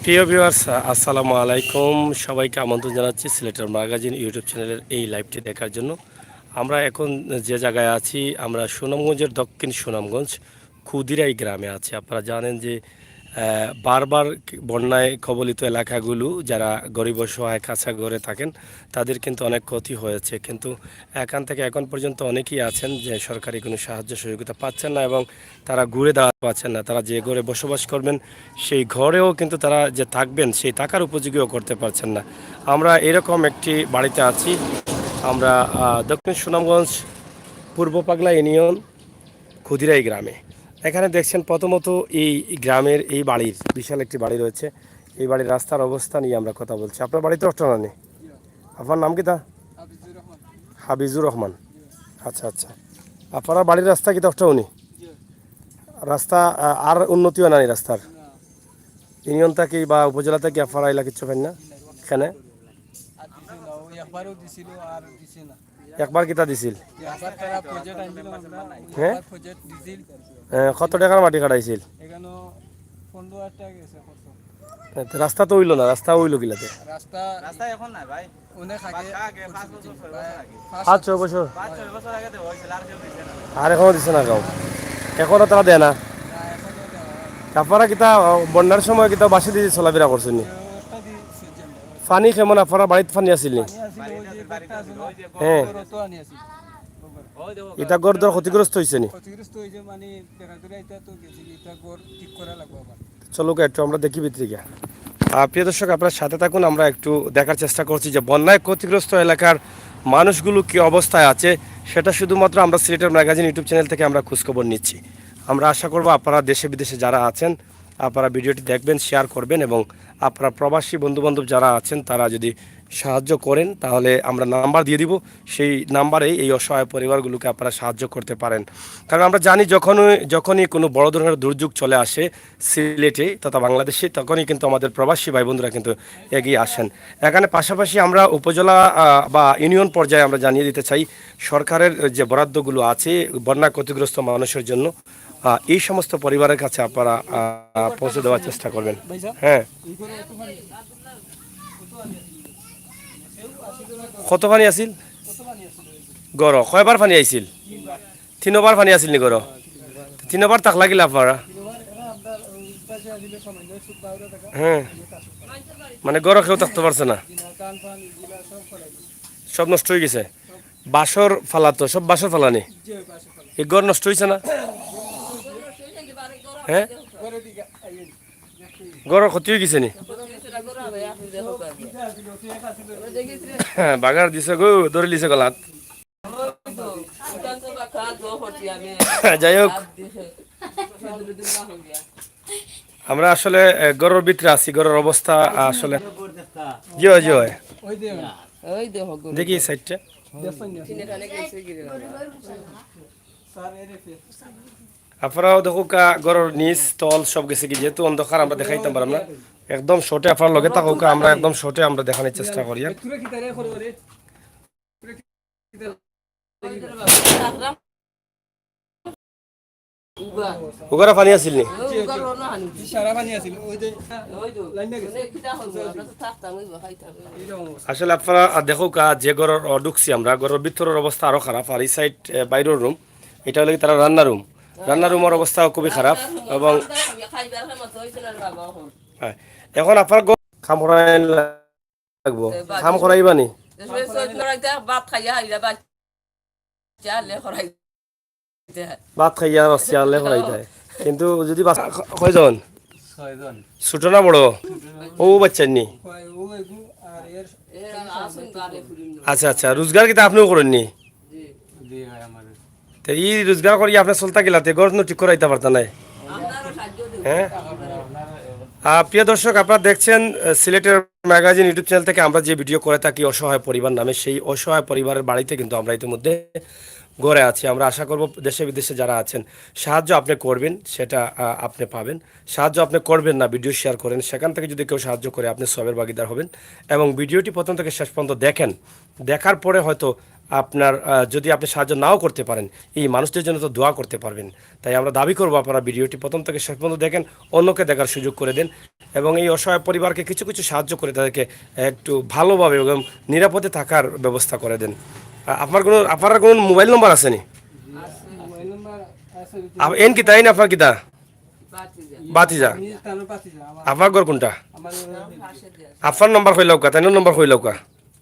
প্রিয় ভিউয়ার্স, আসসালামু আলাইকুম। সবাইকে আমন্ত্রণ জানাচ্ছি সিলেটের ম্যাগাজিন ইউটিউব চ্যানেলের এই লাইভটি দেখার জন্য। আমরা এখন যে জায়গায় আছি, আমরা সুনামগঞ্জের দক্ষিণ সুনামগঞ্জ ক্ষুদিরাই গ্রামে আছি। আপনারা জানেন যে বারবার বন্যায় কবলিত এলাকাগুলো যারা গরিব অসহায় কাঁচা ঘরে থাকেন তাদের কিন্তু অনেক ক্ষতি হয়েছে, কিন্তু এখান থেকে এখন পর্যন্ত অনেকেই আছেন যে সরকারি কোনো সাহায্য সহযোগিতা পাচ্ছেন না এবং তারা ঘুরে দাঁড়াতে পারছেন না। তারা যে ঘরে বসবাস করবেন সেই ঘরেও কিন্তু তারা যে থাকবেন সেই টাকার উপযোগীও করতে পারছেন না। আমরা এরকম একটি বাড়িতে আছি। আমরা দক্ষিণ সুনামগঞ্জ পূর্ব পাগলা ইউনিয়ন ক্ষুদিরাই গ্রামে। এখানে দেখছেন প্রথমত এই গ্রামের এই বাড়ির বিশাল একটি বাড়ি রয়েছে। এই বাড়ির রাস্তার অবস্থা নিয়ে আমরা কথা বলছি। আপনার বাড়িতে অষ্টনা নেই? আপনার নাম কি তা? হাবিজুর রহমান। আচ্ছা আচ্ছা, আপনারা বাড়ির রাস্তা কি দশটা উনি রাস্তা আর উন্নতিও নাই রাস্তার? ইউনিয়ন থেকে বা উপজেলা থেকে আপনারা এলাকা কিছু পাই না এখানে? একবার কিতা দিছিল? হ্যাঁ, কত টাকার মাটি কাটাইছিল? রাস্তা তো হইল না, রাস্তা হইল গিলাতে? পাঁচ ছয় বছর আর এখনো দিছে না গাঁও? এখনো তারা দেয় না? আপনারা কিতা বন্যার সময় কিতা বাসি দিয়ে চলাফেরা করছেন নি? পানি কেমন আপনারা বাড়িতে? পানি আসিল নি? হ্যাঁ, এটা গড় দর ক্ষতিগ্রস্ত হয়েছে নি? চলো একটু আমরা দেখি ভিতরে। প্রিয় দর্শক, আপনার সাথে থাকুন। আমরা একটু দেখার চেষ্টা করছি যে বন্যায় ক্ষতিগ্রস্ত এলাকার মানুষগুলো কী অবস্থায় আছে, সেটা শুধুমাত্র আমরা সিলেটের ম্যাগাজিন ইউটিউব চ্যানেল থেকে আমরা খোঁজখবর নিচ্ছি। আমরা আশা করব আপনারা দেশে বিদেশে যারা আছেন আপনারা ভিডিওটি দেখবেন, শেয়ার করবেন এবং আপনারা প্রবাসী বন্ধুবান্ধব যারা আছেন তারা যদি সাহায্য করেন তাহলে আমরা নাম্বার দিয়ে দিব। সেই নাম্বারেই এই অসহায় পরিবারগুলোকে আপনারা সাহায্য করতে পারেন। কারণ আমরা জানি যখনই কোনো বড় ধরনের দুর্যোগ চলে আসে সিলেটে তথা বাংলাদেশে, তখনই কিন্তু আমাদের প্রবাসী ভাই বন্ধুরা কিন্তু এগিয়ে আসেন। এখানে পাশাপাশি আমরা উপজেলা বা ইউনিয়ন পর্যায়ে আমরা জানিয়ে দিতে চাই, সরকারের যে বরাদ্দগুলো আছে বন্যা ক্ষতিগ্রস্ত মানুষের জন্য এই সমস্ত পরিবারের কাছে আপনারা পৌঁছে দেওয়ার চেষ্টা করবেন। হ্যাঁ, কত পানি আসিল গড়? কয়বার পানি আইছিল? তিনবার পানি আসিল নি গড়? তিনবার তাক লাগিল আপনারা? হ্যাঁ, মানে গড় কেউ থাকতে পারছে না, সব নষ্ট হয়ে গেছে। বাসর ফালা তো সব বাসর ফালানি, এই গড় নষ্ট হয়েছে না? হ্যাঁ, গড়ের ক্ষতি হয়ে গেছে নি? হ্যাঁ, বাগার দিছে গো, ধরে লিছে গলাত। যাই হোক, আমরা আসলে গড়ের ভিতরে আছি। গড়ের অবস্থা আসলে জি হয় জি হয়। দেখি সাইডটা আপনারাও দেখো গড়ের নিচ তল সব গেছে কি, যেহেতু অন্ধকার আমরা দেখাইতাম পারলাম না। একদম শর্টে আপনার লগে থাকো, আমরা একদম শর্টে আমরা দেখানোর চেষ্টা করি। ওগারা পানি আসিল নি? আসলে আপনারা দেখো যে ঘরের ঢুকছি আমরা, ঘরের ভিতরের অবস্থা আরো খারাপ। আর এই সাইড বাইরের রুম, এটা হলে তারা রান্না রুম। রান্না রুমের অবস্থা খুবই খারাপ। এবং এখন আপনার খাম করাই লাগবো, খাম করাইবানি ভাত খাইয়া রসিয়ালে করাই দেয়। কিন্তু যদি কয়জন ছোট না বড়? ও বাচ্চার নি? আচ্ছা আচ্ছা, রোজগার কিন্তু আপনিও করেননি? এই রোজগার করি আপনার চলতা গেলাতে গড় ঠিক করাইতে পারত নাই? হ্যাঁ, প্রিয় দর্শক, আপনারা দেখছেন সিলেটের ম্যাগাজিন ইউটিউব চ্যানেল থেকে আমরা যে ভিডিও করে থাকি অসহায় পরিবার নামে, সেই অসহায় পরিবারের বাড়িতে কিন্তু আমরা ইতিমধ্যে গড়ে আছি। আমরা আশা করব দেশে বিদেশে যারা আছেন সাহায্য আপনি করবেন, সেটা আপনি পাবেন। সাহায্য আপনি করবেন না, ভিডিও শেয়ার করেন, সেখান থেকে যদি কেউ সাহায্য করে আপনি সবের ভাগিদার হবেন। এবং ভিডিওটি প্রথম থেকে শেষ পর্যন্ত দেখেন, দেখার পরে হয়তো আপনার যদি আপনি সাহায্য নাও করতে পারেন, এই মানুষদের জন্য তো দোয়া করতে পারবেন। তাই আমরা দাবি করবো আপনারা ভিডিওটি প্রথম থেকে শেষ পর্যন্ত দেখেন, অন্যকে দেখার সুযোগ করে দেন এবং এই অসহায় পরিবারকে কিছু কিছু সাহায্য করে তাদেরকে একটু ভালোভাবে এবং নিরাপদে থাকার ব্যবস্থা করে দেন। আপনার কোনো মোবাইল নম্বর আছে নি? এন কিতা এন আপনার কিতা বাতিজা, আপনার ঘর কোনটা? আপনার নম্বর হইল কা, তাই নম্বর হইল কা,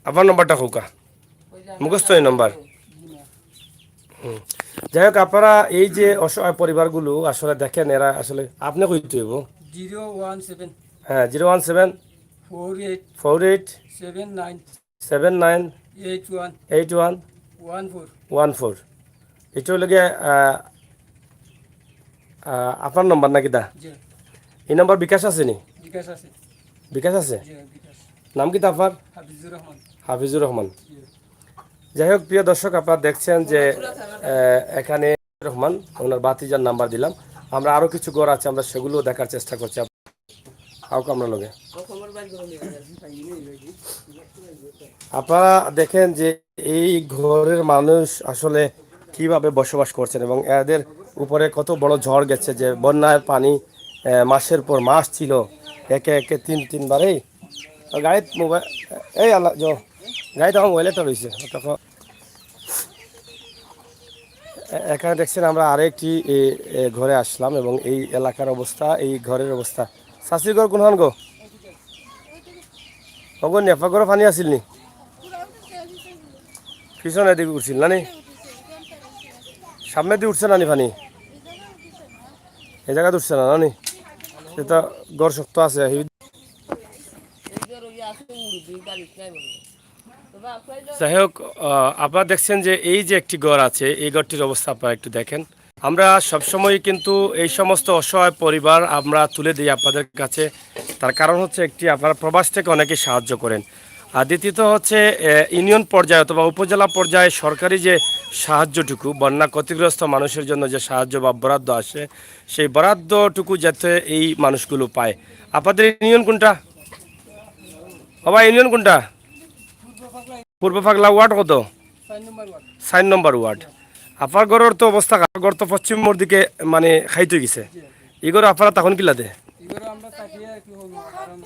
আপনার নম্বরটা হোক মুখস্থ এই নম্বর। যাই হোক, আপনারা এই যে অসহায় পরিবারগুলো আসলে দেখেন, এরা আসলে আপনি কইতে হইব 017 হ্যাঁ 017 48 48 79 79 81 81 14 14। এটা হলো গিয়ে আপনার নম্বর নাকি দা? জি এই নম্বর বিকাশ আছে নি? বিকাশ আছে, বিকাশ আছে। জি বিকাশ নাম কি তা আপনার? হাফিজুর রহমান। হাফিজুর রহমান। জি যাই হোক, প্রিয় দর্শক, আপনারা দেখছেন যে এখানে রহমান ওনার বাতিজার নাম্বার দিলাম। আমরা আরও কিছু ঘর আছে, আমরা সেগুলো দেখার চেষ্টা করছি। আমরা লগে আপনারা দেখেন যে এই ঘরের মানুষ আসলে কিভাবে বসবাস করছেন এবং এদের উপরে কত বড় ঝড় গেছে, যে বন্যার পানি মাসের পর মাস ছিল, একে একে তিনবারেই গাড়িত মোবাইল এই আল্লাহ গাড়িতে আমার মোবাইলটা রয়েছে তখন। এখানে দেখছেন আমরা আরেকটি ঘরে আসলাম এবং এই এলাকার অবস্থা, এই ঘরের অবস্থা। শাশুড়ি ঘর কোনখান গো? অগর নেফা ঘরে পানি আসিল নি? পিছনে দিকে উঠছিল না নি? সামনে দিয়ে উঠছে না নি পানি? এই জায়গাতে উঠছে না নি? এটা গড় শক্ত আছে। যাই হোক, আপনারা দেখছেন যে এই যে একটি ঘর আছে, এই ঘরটির অবস্থা আপনারা একটু দেখেন। আমরা সবসময় কিন্তু এই সমস্ত অসহায় পরিবার আমরা তুলে দিই আপনাদের কাছে। তার কারণ হচ্ছে একটি, আপনারা প্রবাস থেকে অনেকে সাহায্য করেন, আর দ্বিতীয়ত হচ্ছে ইউনিয়ন পর্যায়ে অথবা উপজেলা পর্যায়ে সরকারি যে সাহায্যটুকু বন্যা ক্ষতিগ্রস্ত মানুষের জন্য যে সাহায্য বা বরাদ্দ আসে, সেই বরাদ্দটুকু যাতে এই মানুষগুলো পায়। আপনাদের ইউনিয়ন কোনটা বাবা? ইউনিয়ন কোনটা? পূর্ব পাগলা ওয়ার্ড কত? 4 নম্বর ওয়ার্ড। আপনার ঘরের তো অবস্থা, ঘর তো পশ্চিমের দিকে মানে খাইতে গেছে। এগুলো আপনারা তখন কিলাতে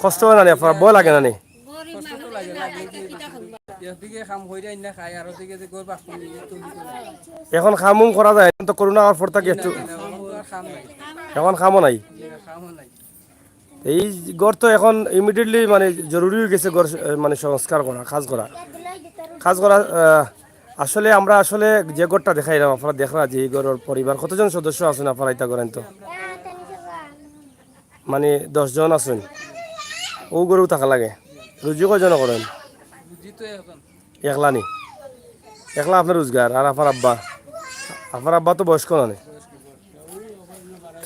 কষ্ট হয় না? আপনার ভয় লাগে না? এখন খামুং করা যায় তো, করোনা হওয়ার পর থেকে একটু এখন খামও নাই। এই ঘর তো এখন ইমিডিয়েটলি মানে জরুরি হয়ে গেছে, ঘর মানে সংস্কার করা, কাজ করা। আসলে আমরা আসলে যে ঘরটা দেখাইলাম, আপনারা দেখরা যে এই ঘরের পরিবার কতজন সদস্য আছেন আপনারা এটা করেন তো? মানে 10 জন আছেন। ও গরু থাকা লাগে। রুজি কয়জন করেন? একলা নি? একলা আপনার রোজগার? আর আপনার আব্বা তো বয়স্ক না?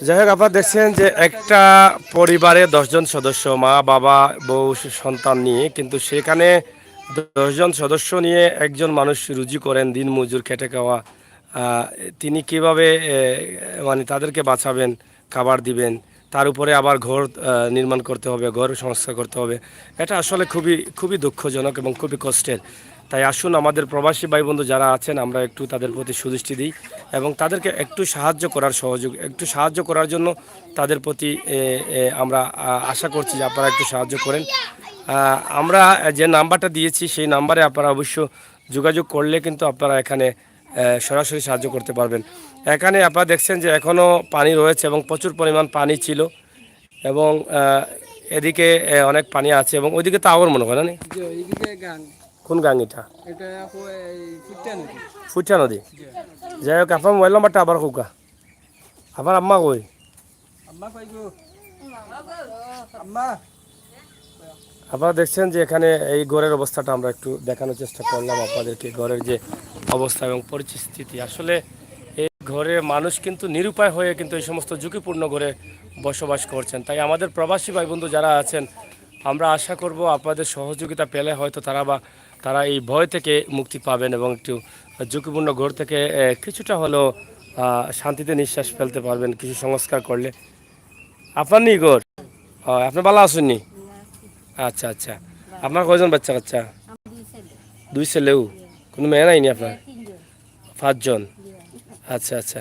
যাই হোক, আপনারা দেখছেন যে একটা পরিবারে 10 জন সদস্য, মা বাবা বউ সন্তান নিয়ে, কিন্তু সেখানে 10 জন সদস্য নিয়ে একজন মানুষ রুজি করেন, দিন মজুর খেটে খাওয়া। তিনি কিভাবে মানে তাদেরকে বাঁচাবেন, খাবার দিবেন, তার উপরে আবার ঘর নির্মাণ করতে হবে, ঘর সংস্কার করতে হবে। এটা আসলে খুবই খুবই দুঃখজনক এবং খুবই কষ্টের। তাই আসুন, আমাদের প্রবাসী ভাই বন্ধু যারা আছেন, আমরা একটু তাদের প্রতি সুদৃষ্টি দিই এবং তাদেরকে একটু সাহায্য করার একটু সাহায্য করার জন্য তাদের প্রতি আমরা আশা করছি যে আপনারা একটু সাহায্য করেন। আমরা যে নাম্বারটা দিয়েছি সেই নাম্বারে আপনারা অবশ্য যোগাযোগ করলে কিন্তু আপনারা এখানে সরাসরি সাহায্য করতে পারবেন। এখানে আপনারা দেখছেন যে এখনও পানি রয়েছে এবং প্রচুর পরিমাণ পানি ছিল এবং এদিকে অনেক পানি আছে এবং ওইদিকে তো আবার মনে হয় না? কোন গাং এটা? ফুটা নদী। যাই হোক, আপনার মোবাইল নাম্বারটা আবার কৌকা। আপনার আম্মা কই? আপনারা দেখছেন যে এখানে এই ঘরের অবস্থাটা আমরা একটু দেখানোর চেষ্টা করলাম আপনাদেরকে, ঘরের যে অবস্থা এবং পরিস্থিতি। আসলে এই ঘরে মানুষ কিন্তু নিরুপায় হয়ে কিন্তু এই সমস্ত ঝুঁকিপূর্ণ ঘরে বসবাস করছেন। তাই আমাদের প্রবাসী ভাই বন্ধু যারা আছেন, আমরা আশা করব আপনাদের সহযোগিতা পেলে হয়তো তারা এই ভয় থেকে মুক্তি পাবেন এবং একটু ঝুঁকিপূর্ণ ঘর থেকে কিছুটা হলেও শান্তিতে নিঃশ্বাস ফেলতে পারবেন কিছু সংস্কার করলে। আপনার নি ঘর? আপনি ভালো আসেননি? আচ্ছা আচ্ছা। আপনার কয়জন বাচ্চা কাচ্চা? 2 ছেলেও? কোনো মেয়ে নাইনি আপনার? তিনজন। 5 জন। আচ্ছা আচ্ছা।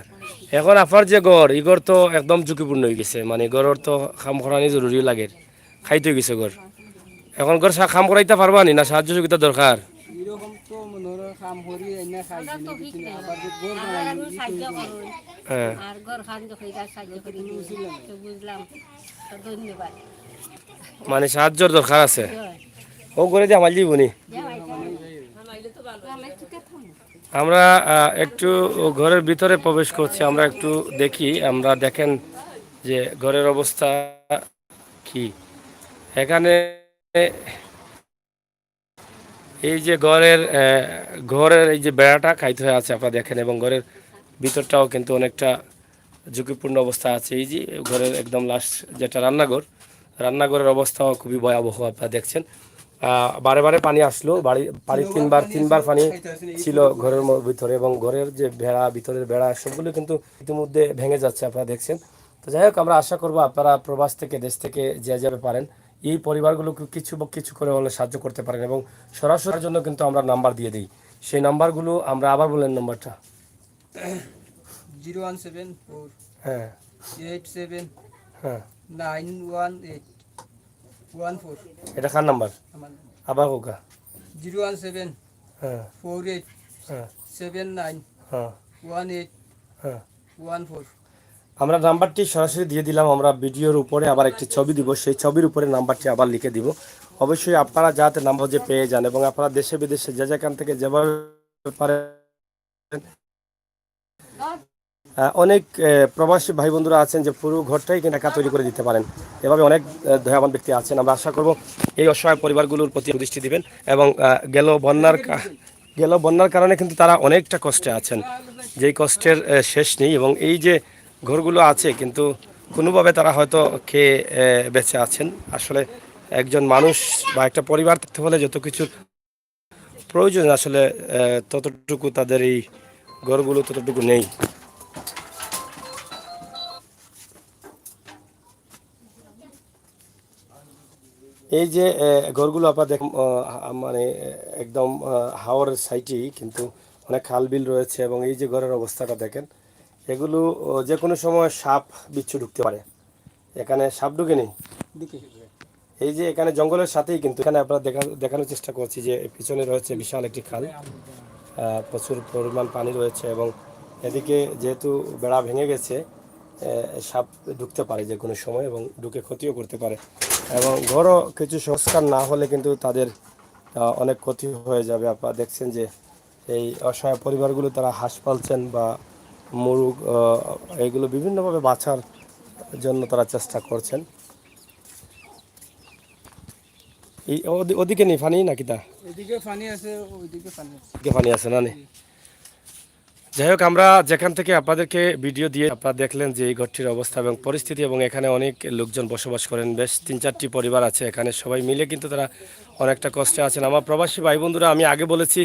এখন আপনার যে গড় এই গড় তো একদম ঝুঁকিপূর্ণ হয়ে গেছে, মানে গড়ের তো খাম করানি জরুরি লাগে, খাইতে হয়ে গেছে গড়। এখন গড় খাম করাইতে পারবা নি, না সাহায্য সুবিধা দরকার? এরকম তো মনোর কাম করি এনে খাই আমরা তো ঠিক নেই। আবার যে গোর আমরা আমি সাহায্য করুন। হ্যাঁ আর ঘর খান যখন সাহায্য করি তো বুঝলাম, তো ধন্যবাদ। মানে সাহায্যর দরকার আছে। জয়। ও করে দিয়ে আমার জীবনী আমরা একটু ঘরের ভিতরে প্রবেশ করছি, আমরা একটু দেখি, আমরা দেখেন যে ঘরের অবস্থা কি। এখানে এই যে ঘরের এই যে বেড়াটা খাইতে হয়ে আছে আপনারা দেখেন, এবং ঘরের ভিতরটাও কিন্তু অনেকটা ঝুঁকিপূর্ণ অবস্থা আছে। এই যে ঘরের একদম লাস্ট যেটা রান্নাঘরের অবস্থাও খুবই ভয়াবহ, আপনারা দেখছেন। বারে বারে পানি আসলো, বাড়ি তিনবার পানি ছিল ঘরের ভিতরে, এবং ঘরের যে ভিতরের বেড়া সবগুলো কিন্তু ইতিমধ্যে ভেঙে যাচ্ছে, আপনারা দেখছেন। তো যাই হোক, আমরা আশা করবো আপনারা প্রবাস থেকে, দেশ থেকে যে যাবে পারেন এই পরিবারগুলোকে কিছু করে হলে সাহায্য করতে পারেন, এবং সরাসরির জন্য কিন্তু আমরা নাম্বার দিয়ে দিই। সেই নাম্বারগুলো আমরা আবার বলেন নাম্বারটা। 0174 হ্যাঁ 87 হ্যাঁ 91814 এটা কার নাম্বার? আমার আবার হোকা। 017 হ্যাঁ 48 হ্যাঁ 79 হ্যাঁ 18 হ্যাঁ 14 আমরা নাম্বারটি সরাসরি দিয়ে দিলাম। আমরা ভিডিওর উপরে আবার একটি ছবি দিব, সেই ছবির উপরে নাম্বারটি আবার লিখে দিব। অবশ্যই আপনারা যাতে নাম্বার যে পেয়ে যান, এবং আপনারা দেশে বিদেশে যে যেখান থেকে যেভাবে পারেন, অনেক প্রবাসী ভাই বন্ধুরা আছেন যে পুরো ঘরটাই কিন্তু একা তৈরি করে দিতে পারেন। এভাবে অনেক দয়াবান ব্যক্তি আছেন। আমরা আশা করব এই অসহায় পরিবারগুলোর প্রতি দৃষ্টি দিবেন, এবং গেল বন্যার কারণে কিন্তু তারা অনেকটা কষ্টে আছেন, যেই কষ্টের শেষ নেই। এবং এই যে ঘরগুলো আছে কিন্তু কোনোভাবে তারা হয়তো খেয়ে বেঁচে আছেন। আসলে একজন মানুষ বা একটা পরিবার থাকতে হলে যত কিছুর প্রয়োজন, আসলে ততটুকু তাদের এই ঘরগুলো ততটুকু নেই। এই যে ঘরগুলো আপনারা দেখুন, মানে একদম হাওরের সাইডেই কিন্তু অনেক খাল বিল রয়েছে, এবং এই যে ঘরের অবস্থাটা দেখেন, এগুলো যে কোনো সময় সাপ বিচ্ছু ঢুকতে পারে। এখানে সাপ ঢুকে নেই, এই যে এখানে জঙ্গলের সাথেই কিন্তু এখানে আপনারা দেখানোর চেষ্টা করছি যে পিছনে রয়েছে বিশাল একটি খাল, প্রচুর পরিমাণ পানি রয়েছে, এবং এদিকে যেহেতু বেড়া ভেঙে গেছে, সাপ ঢুকতে পারে যে কোনো সময়, এবং ঢুকে ক্ষতিও করতে পারে। এবং ঘরও কিছু সংস্কার না হলে কিন্তু তাদের অনেক ক্ষতি হয়ে যাবে। আপনারা দেখছেন যে এই অসহায় পরিবারগুলো তারা হাঁস পালছেন বা মুরগ, এইগুলো বিভিন্নভাবে বাঁচার জন্য তারা চেষ্টা করছেন। এই ওদিকে নেই পানি নাকি? এদিকে পানি আছে, ওইদিকে পানি আছে। পানি আছে না? নেই। যাই হোক, আমরা যেখান থেকে আপনাদেরকে ভিডিও দিয়ে আপনারা দেখলেন যে এই ঘরটির অবস্থা এবং পরিস্থিতি, এবং এখানে অনেক লোকজন বসবাস করেন, বেশ 3-4টি পরিবার আছে এখানে, সবাই মিলে কিন্তু তারা অনেকটা কষ্টে আছেন। আমার প্রবাসী ভাই বন্ধুরা, আমি আগে বলেছি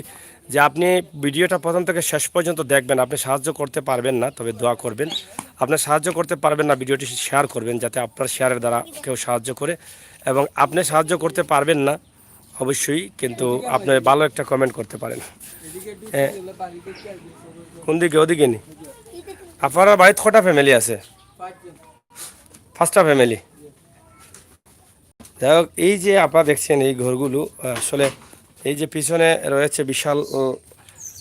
যে আপনি ভিডিওটা প্রথম থেকে শেষ পর্যন্ত দেখবেন। আপনি সাহায্য করতে পারবেন না, তবে দোয়া করবেন। আপনি সাহায্য করতে পারবেন না, ভিডিওটি শেয়ার করবেন, যাতে আপনার শেয়ারের দ্বারা কেউ সাহায্য করে। এবং আপনি সাহায্য করতে পারবেন না অবশ্যই, কিন্তু আপনি ভালো একটা কমেন্ট করতে পারেন। কোন দিকে? ওদিকে নি? আপনার বাড়িতে কটা ফ্যামিলি আছে? 5টা ফ্যামিলি। যাই হোক, এই যে আপনারা দেখছেন এই ঘরগুলো, আসলে এই যে পিছনে রয়েছে বিশাল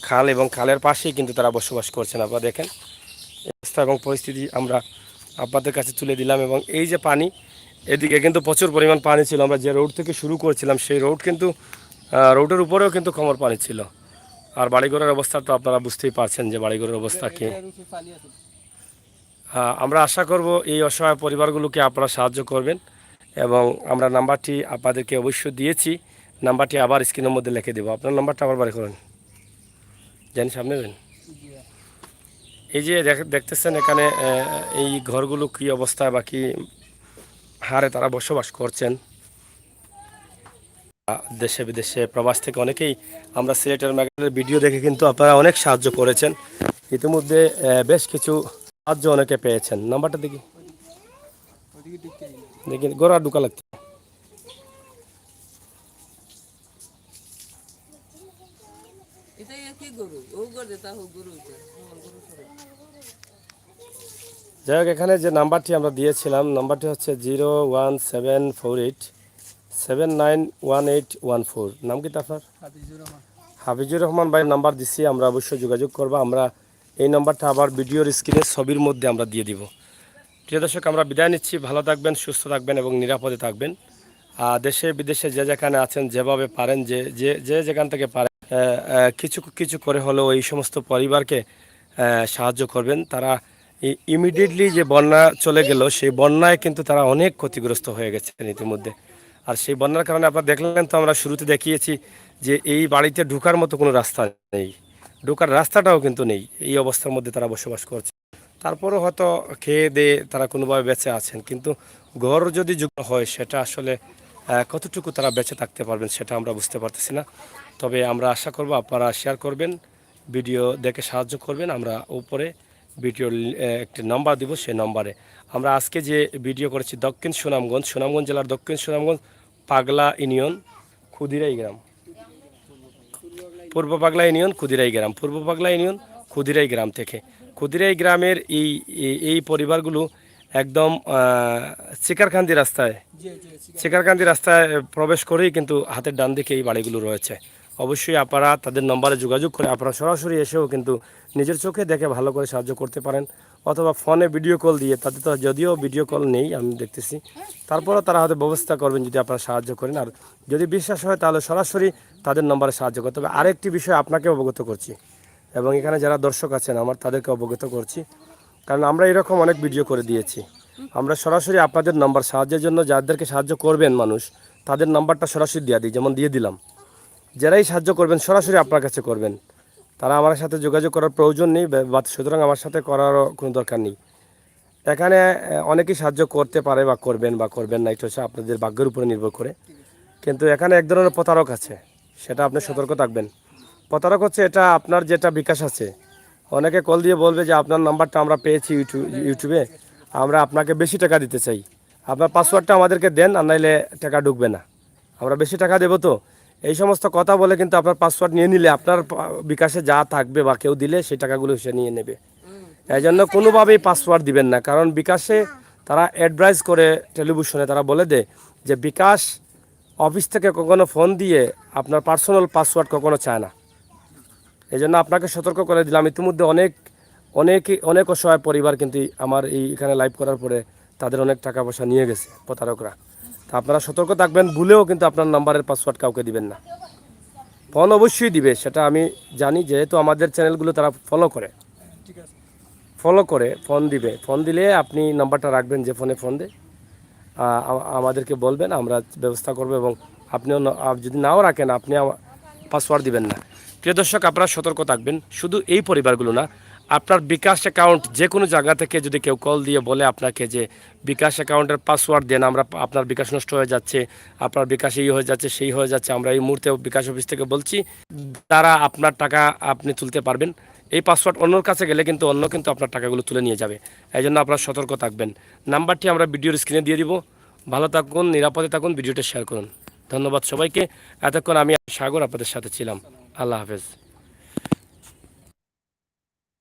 খাল, এবং খালের পাশেই কিন্তু তারা বসবাস করছেন। আপনারা দেখেন অবস্থা এবং পরিস্থিতি আমরা আপনাদের কাছে তুলে দিলাম। এবং এই যে পানি, এদিকে কিন্তু প্রচুর পরিমাণ পানি ছিল। আমরা যে রোড থেকে শুরু করছিলাম সেই রোড কিন্তু, রোডের উপরেও কিন্তু কোমর পানি ছিল। আর বাড়িঘরের অবস্থা তো আপনারা বুঝতেই পারছেন যে বাড়িঘরের অবস্থা কী। আমরা আশা করব এই অসহায় পরিবারগুলোকে আপনারা সাহায্য করবেন, এবং আমরা নাম্বারটি আপনাদেরকে অবশ্যই দিয়েছি। নাম্বারটি আবার স্ক্রিনের মধ্যে লিখে দেবো। আপনার নাম্বারটা আবার বাড়ি করেন, জানি সামনে দেন। এই যে দেখতেছেন এখানে এই ঘরগুলো কী অবস্থা বা কী হারে তারা বসবাস করছেন। দেশে বিদেশে প্রবাস থেকে অনেকেই আমরা সিলেটের ম্যাগাজিনের ভিডিও দেখে কিন্তু আপনারা অনেক সাহায্য করেছেন। ইতিমধ্যে বেশ কিছু সাহায্য অনেকে পেয়েছেন। নাম্বারটা দেখি দেখি, গোড়া ঢুকা লাগছে। যাই হোক, এখানে যে নাম্বারটি আমরা দিয়েছিলাম, নাম্বারটি হচ্ছে 01748791814। নাম কি আপনার? হাফিজুর রহমান। হাফিজুর রহমান ভাই নাম্বার দিছি, আমরা অবশ্যই যোগাযোগ করব। আমরা এই নাম্বারটা আবার ভিডিওর স্ক্রিনে ছবির মধ্যে আমরা দিয়ে দিব। প্রিয় দর্শক, আমরা বিদায় নিচ্ছি। ভালো থাকবেন, সুস্থ থাকবেন এবং নিরাপদে থাকবেন। দেশে বিদেশে যে যেখানে আছেন, যেভাবে পারেন, যে যে যে যেখান থেকে পারেন, কিছু কিছু করে হলেও এই সমস্ত পরিবারকে সাহায্য করবেন। তারা ইমিডিয়েটলি যে বন্যা চলে গেল, সেই বন্যায় কিন্তু তারা অনেক ক্ষতিগ্রস্ত হয়ে গেছেন ইতিমধ্যে। আর সেই বন্যার কারণে আপনারা দেখলেন তো, আমরা শুরুতে দেখিয়েছি যে এই বাড়িতে ঢোকার মতো কোনো রাস্তা নেই, ঢোকার রাস্তাটাও কিন্তু নেই। এই অবস্থার মধ্যে তারা বসবাস করছে। তারপরেও হয়তো খেয়ে দিয়ে তারা কোনোভাবে বেঁচে আছেন, কিন্তু ঘর যদি যুক্ত হয় সেটা আসলে কতটুকু তারা বেঁচে থাকতে পারবেন সেটা আমরা বুঝতে পারতেছি না। তবে আমরা আশা করব আপনারা শেয়ার করবেন, ভিডিও দেখে সাহায্য করবেন। আমরা উপরে ভিডিওর একটি নাম্বার দিব, সেই নম্বরে আমরা আজকে যে ভিডিও করেছি দক্ষিণ সুনামগঞ্জ, সুনামগঞ্জ জেলার দক্ষিণ সুনামগঞ্জ পাগলা ইউনিয়ন ক্ষুদিরাই গ্রাম, পূর্ব পাগলা ইউনিয়ন ক্ষুদিরাই গ্রাম, পূর্ব পাগলা ইউনিয়ন ক্ষুদিরাই গ্রাম থেকে, ক্ষুদিরাই গ্রামের এই এই পরিবারগুলো একদম চিকারকান্দি রাস্তায়, জি জি চিকারকান্দি রাস্তায় প্রবেশ করেই কিন্তু হাতের ডান দিকে এই বাড়িগুলো রয়েছে। অবশ্যই আপনারা তাদের নম্বরে যোগাযোগ করে আপনারা সরাসরি এসেও কিন্তু নিজের চোখে দেখে ভালো করে সাহায্য করতে পারেন, অথবা ফোনে ভিডিও কল দিয়ে, তাদের তো যদিও ভিডিও কল নেই আমি দেখতেছি, তারপরেও তারা হয়তো ব্যবস্থা করবেন যদি আপনারা সাহায্য করেন। আর যদি বিশ্বাস হয় তাহলে সরাসরি তাদের নম্বরে সাহায্য করতে হবে। আরেকটি বিষয় আপনাকে অবগত করছি, এবং এখানে যারা দর্শক আছেন আমার তাদেরকে অবগত করছি, কারণ আমরা এরকম অনেক ভিডিও করে দিয়েছি। আমরা সরাসরি আপনাদের নাম্বার সাহায্যের জন্য যাদেরকে সাহায্য করবেন মানুষ, তাদের নাম্বারটা সরাসরি দিয়ে দিই, যেমন দিয়ে দিলাম। যারাই সাহায্য করবেন সরাসরি আপনার কাছে করবেন, তারা আমার সাথে যোগাযোগ করার প্রয়োজন নেই, বা সুতরাং আমার সাথে করারও কোনো দরকার নেই। এখানে অনেকেই সাহায্য করতে পারে বা করবেন না, এটা হচ্ছে আপনাদের ভাগ্যের উপরে নির্ভর করে। কিন্তু এখানে এক ধরনের প্রতারক আছে, সেটা আপনি সতর্ক থাকবেন। প্রতারক হচ্ছে এটা আপনার যেটা বিকাশ আছে, অনেকে কল দিয়ে বলবে যে আপনার নাম্বারটা আমরা পেয়েছি ইউটিউবে, আমরা আপনাকে বেশি টাকা দিতে চাই, আপনার পাসওয়ার্ডটা আমাদেরকে দেন, আর নাইলে টাকা ঢুকবে না, আমরা বেশি টাকা দেবো। তো এই সমস্ত কথা বলে কিন্তু আপনার পাসওয়ার্ড নিয়ে নিলে আপনার বিকাশে যা থাকবে বা কেউ দিলে সেই টাকাগুলো সে নিয়ে নেবে। এই জন্য কোনোভাবেই পাসওয়ার্ড দিবেন না, কারণ বিকাশে তারা অ্যাডভাইস করে, টেলিভিশনে তারা বলে দেয় যে বিকাশ অফিস থেকে কখনো ফোন দিয়ে আপনার পার্সোনাল পাসওয়ার্ড কখনো চায় না। এই জন্য আপনাকে সতর্ক করে দিলাম। ইতিমধ্যে অনেক অসহায় পরিবার কিন্তু আমার এখানে লাইভ করার পরে তাদের অনেক টাকা পয়সা নিয়ে গেছে প্রতারকরা। তা আপনারা সতর্ক থাকবেন, ভুলেও কিন্তু আপনার নাম্বারের পাসওয়ার্ড কাউকে দিবেন না। ফোন অবশ্যই দিবে, সেটা আমি জানি, যেহেতু আমাদের চ্যানেলগুলো তারা ফলো করে, ঠিক আছে। ফোন দিবে। ফোন দিলে আপনি নাম্বারটা রাখবেন, যে ফোনে ফোন দেয় আমাদেরকে বলবেন, আমরা ব্যবস্থা করব। এবং আপনিও যদি নাও রাখেন, আপনি পাসওয়ার্ড দিবেন না। প্রিয় দর্শক, আপনারা সতর্ক থাকবেন। শুধু এই পরিবারগুলো না, আপনার বিকাশ অ্যাকাউন্ট যে কোনো জায়গা থেকে যদি কেউ কল দিয়ে বলে আপনাকে যে বিকাশ অ্যাকাউন্টের পাসওয়ার্ড দেন, আমরা আপনার বিকাশ নষ্ট হয়ে যাচ্ছে, আপনার বিকাশ এই হয়ে যাচ্ছে সেই হয়ে যাচ্ছে, আমরা এই মুহূর্তে বিকাশ অফিস থেকে বলছি, তারা আপনার টাকা আপনি তুলতে পারবেন। এই পাসওয়ার্ড অন্যর কাছে গেলে কিন্তু অন্য কিন্তু আপনার টাকাগুলো তুলে নিয়ে যাবে। এই জন্য আপনারা সতর্ক থাকবেন। নাম্বারটি আমরা ভিডিওর স্ক্রিনে দিয়ে দিব। ভালো থাকুন, নিরাপদে থাকুন, ভিডিওটা শেয়ার করুন। ধন্যবাদ সবাইকে। এতক্ষণ আমি সাগর আপনাদের সাথে ছিলাম। আল্লাহ হাফেজ।